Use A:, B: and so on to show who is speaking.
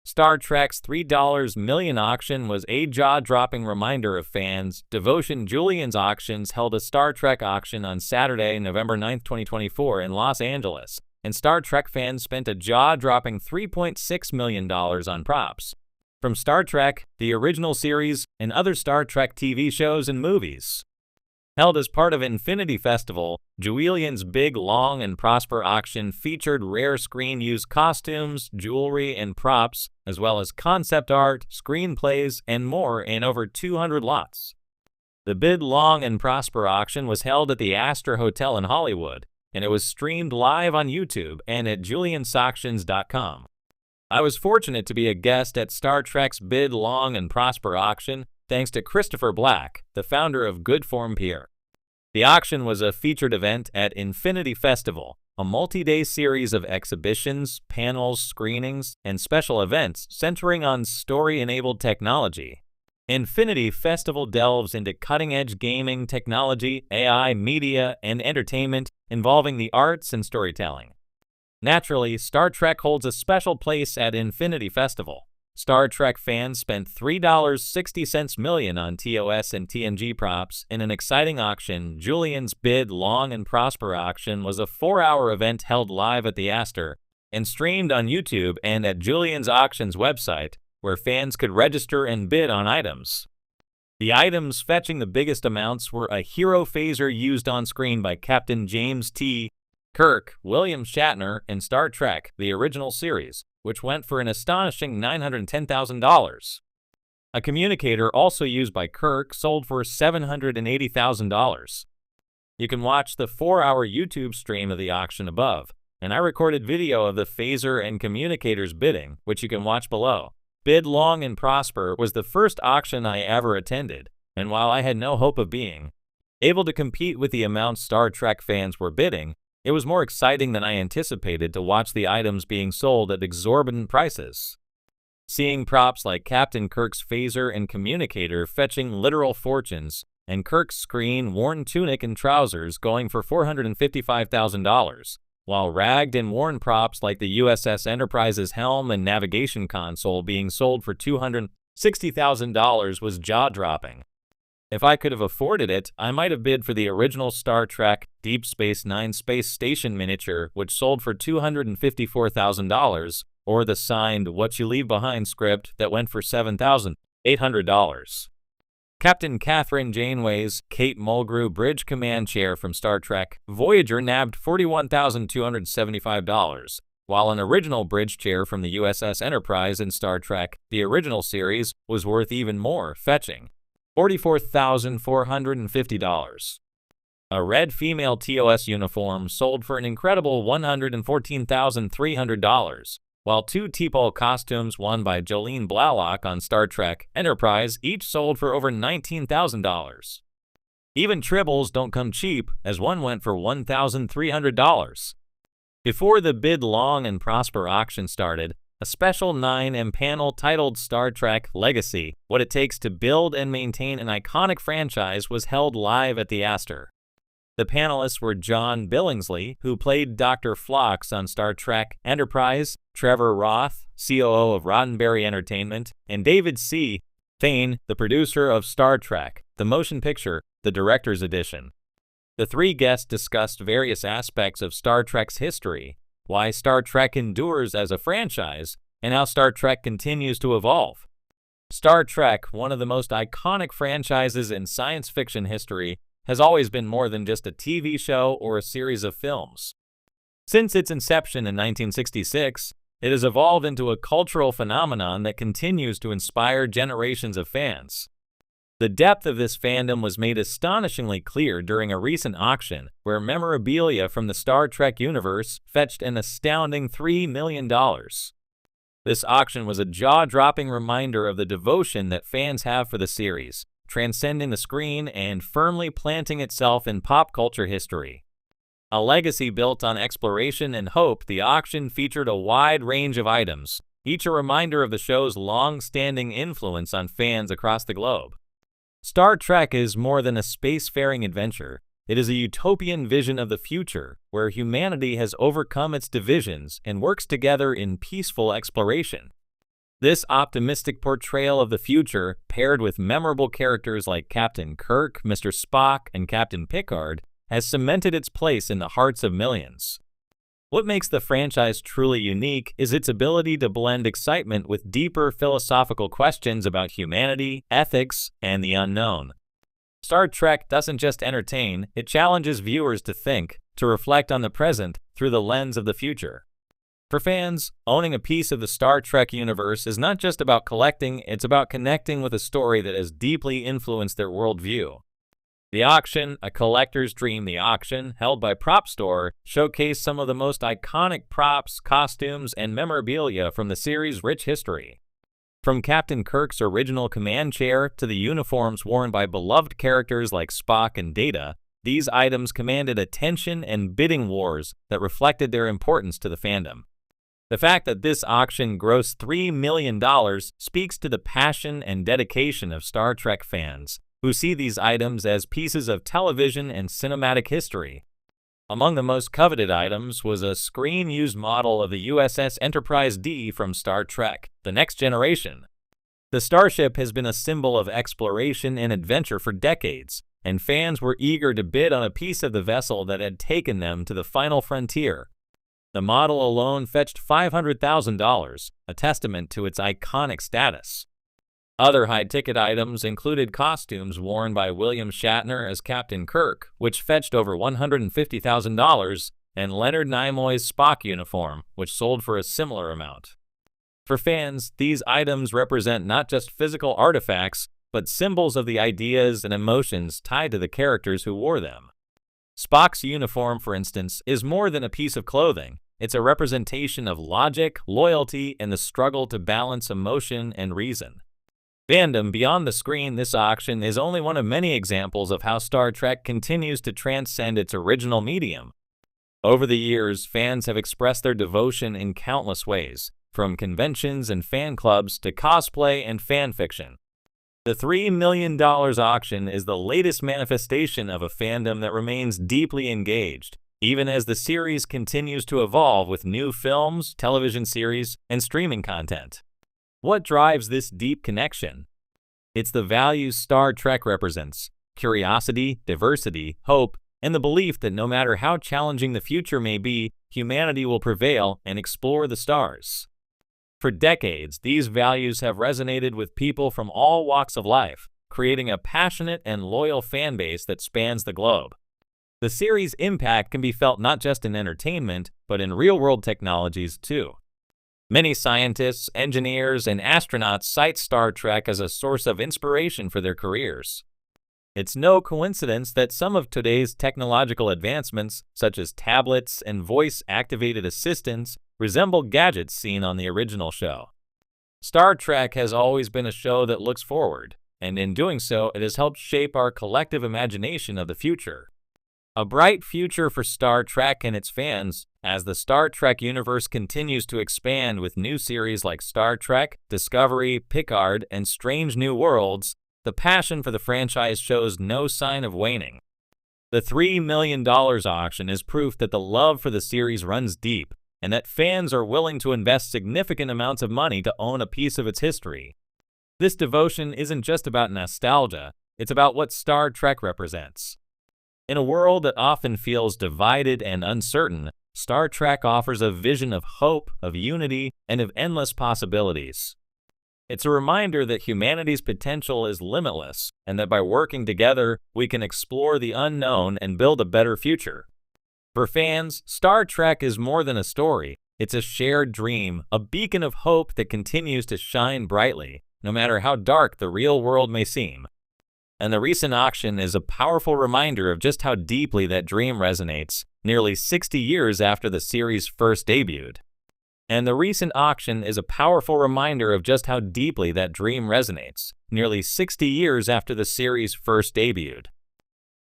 A: Star Trek's $3 million auction was a jaw-dropping reminder of fans' devotion. Julian's Auctions held a Star Trek auction on Saturday, November 9, 2024 in Los Angeles, and Star Trek fans spent a jaw-dropping $3.6 million on props from Star Trek, the original series, and other Star Trek TV shows and movies. Held as part of Infinity Festival, Julian's Big Long and Prosper auction featured rare screen-used costumes, jewelry, and props, as well as concept art, screenplays, and more in over 200 lots. The Bid Long and Prosper auction was held at the Astor Hotel in Hollywood, and it was streamed live on YouTube and at juliansauctions.com. I was fortunate to be a guest at Star Trek's Bid Long and Prosper auction, thanks to Christopher Black, the founder of Good Form PR. The auction was a featured event at Infinity Festival, a multi-day series of exhibitions, panels, screenings, and special events centering on story-enabled technology. Infinity Festival delves into cutting-edge gaming technology, AI, media, and entertainment involving the arts and storytelling. Naturally, Star Trek holds a special place at Infinity Festival. Star Trek fans spent $3.60 million on TOS and TNG props in an exciting auction. Julian's Bid Long and Prosper auction was a 4-hour event held live at the Astor and streamed on YouTube and at Julian's Auctions website, where fans could register and bid on items. The items fetching the biggest amounts were a hero phaser used on screen by Captain James T. Kirk, William Shatner, in Star Trek, the original series, which went for an astonishing $910,000. A communicator also used by Kirk sold for $780,000. You can watch the 4-hour YouTube stream of the auction above, and I recorded video of the phaser and communicators bidding, which you can watch below. Bid Long and Prosper was the first auction I ever attended, and while I had no hope of being able to compete with the amount Star Trek fans were bidding, it was more exciting than I anticipated to watch the items being sold at exorbitant prices. Seeing props like Captain Kirk's phaser and communicator fetching literal fortunes, and Kirk's screen-worn tunic and trousers going for $455,000, while ragged and worn props like the USS Enterprise's helm and navigation console being sold for $260,000 was jaw-dropping. If I could have afforded it, I might have bid for the original Star Trek Deep Space Nine space station miniature, which sold for $254,000, or the signed What You Leave Behind script that went for $7,800. Captain Catherine Janeway's Kate Mulgrew Bridge Command Chair from Star Trek Voyager nabbed $41,275, while an original bridge chair from the USS Enterprise in Star Trek, the original series, was worth even more, fetching $44,450. A red female TOS uniform sold for an incredible $114,300, while 2 T'Pol costumes won by Jolene Blalock on Star Trek Enterprise each sold for over $19,000. Even tribbles don't come cheap, as one went for $1,300. Before the Bid Long and Prosper auction started, a special 9M panel titled Star Trek Legacy: What It Takes to Build and Maintain an Iconic Franchise was held live at the Astor. The panelists were John Billingsley, who played Dr. Phlox on Star Trek Enterprise, Trevor Roth, COO of Roddenberry Entertainment, and David C. Thane, the producer of Star Trek, the motion picture, the director's edition. The 3 guests discussed various aspects of Star Trek's history, why Star Trek endures as a franchise, and how Star Trek continues to evolve. Star Trek, one of the most iconic franchises in science fiction history, has always been more than just a TV show or a series of films. Since its inception in 1966, it has evolved into a cultural phenomenon that continues to inspire generations of fans. The depth of this fandom was made astonishingly clear during a recent auction, where memorabilia from the Star Trek universe fetched an astounding $3 million. This auction was a jaw-dropping reminder of the devotion that fans have for the series, transcending the screen and firmly planting itself in pop culture history. A legacy built on exploration and hope, the auction featured a wide range of items, each a reminder of the show's long-standing influence on fans across the globe. Star Trek is more than a spacefaring adventure. It is a utopian vision of the future, where humanity has overcome its divisions and works together in peaceful exploration. This optimistic portrayal of the future, paired with memorable characters like Captain Kirk, Mr. Spock, and Captain Picard, has cemented its place in the hearts of millions. What makes the franchise truly unique is its ability to blend excitement with deeper philosophical questions about humanity, ethics, and the unknown. Star Trek doesn't just entertain, it challenges viewers to think, to reflect on the present through the lens of the future. For fans, owning a piece of the Star Trek universe is not just about collecting, it's about connecting with a story that has deeply influenced their worldview. The auction, a collector's dream, the auction, held by Prop Store, showcased some of the most iconic props, costumes, and memorabilia from the series' rich history. From Captain Kirk's original command chair to the uniforms worn by beloved characters like Spock and Data, these items commanded attention and bidding wars that reflected their importance to the fandom. The fact that this auction grossed $3 million speaks to the passion and dedication of Star Trek fans, who see these items as pieces of television and cinematic history. Among the most coveted items was a screen-used model of the USS Enterprise D from Star Trek: The Next Generation. The starship has been a symbol of exploration and adventure for decades, and fans were eager to bid on a piece of the vessel that had taken them to the final frontier. The model alone fetched $500,000, a testament to its iconic status. Other high-ticket items included costumes worn by William Shatner as Captain Kirk, which fetched over $150,000, and Leonard Nimoy's Spock uniform, which sold for a similar amount. For fans, these items represent not just physical artifacts, but symbols of the ideas and emotions tied to the characters who wore them. Spock's uniform, for instance, is more than a piece of clothing. It's a representation of logic, loyalty, and the struggle to balance emotion and reason. Fandom beyond the screen, this auction is only one of many examples of how Star Trek continues to transcend its original medium. Over the years, fans have expressed their devotion in countless ways, from conventions and fan clubs to cosplay and fan fiction. The $3 million auction is the latest manifestation of a fandom that remains deeply engaged, even as the series continues to evolve with new films, television series, and streaming content. What drives this deep connection? It's the values Star Trek represents: curiosity, diversity, hope, and the belief that no matter how challenging the future may be, humanity will prevail and explore the stars. For decades, these values have resonated with people from all walks of life, creating a passionate and loyal fan base that spans the globe. The series' impact can be felt not just in entertainment, but in real-world technologies too. Many scientists, engineers, and astronauts cite Star Trek as a source of inspiration for their careers. It's no coincidence that some of today's technological advancements, such as tablets and voice-activated assistants, resemble gadgets seen on the original show. Star Trek has always been a show that looks forward, and in doing so, it has helped shape our collective imagination of the future. A bright future for Star Trek and its fans, as the Star Trek universe continues to expand with new series like Star Trek, Discovery, Picard, and Strange New Worlds. The passion for the franchise shows no sign of waning. The $3 million auction is proof that the love for the series runs deep, and that fans are willing to invest significant amounts of money to own a piece of its history. This devotion isn't just about nostalgia, it's about what Star Trek represents. In a world that often feels divided and uncertain, Star Trek offers a vision of hope, of unity, and of endless possibilities. It's a reminder that humanity's potential is limitless, and that by working together, we can explore the unknown and build a better future. For fans, Star Trek is more than a story. It's a shared dream, a beacon of hope that continues to shine brightly, no matter how dark the real world may seem. And the recent auction is a powerful reminder of just how deeply that dream resonates, nearly 60 years after the series first debuted. And the recent auction is a powerful reminder of just how deeply that dream resonates, nearly 60 years after the series first debuted.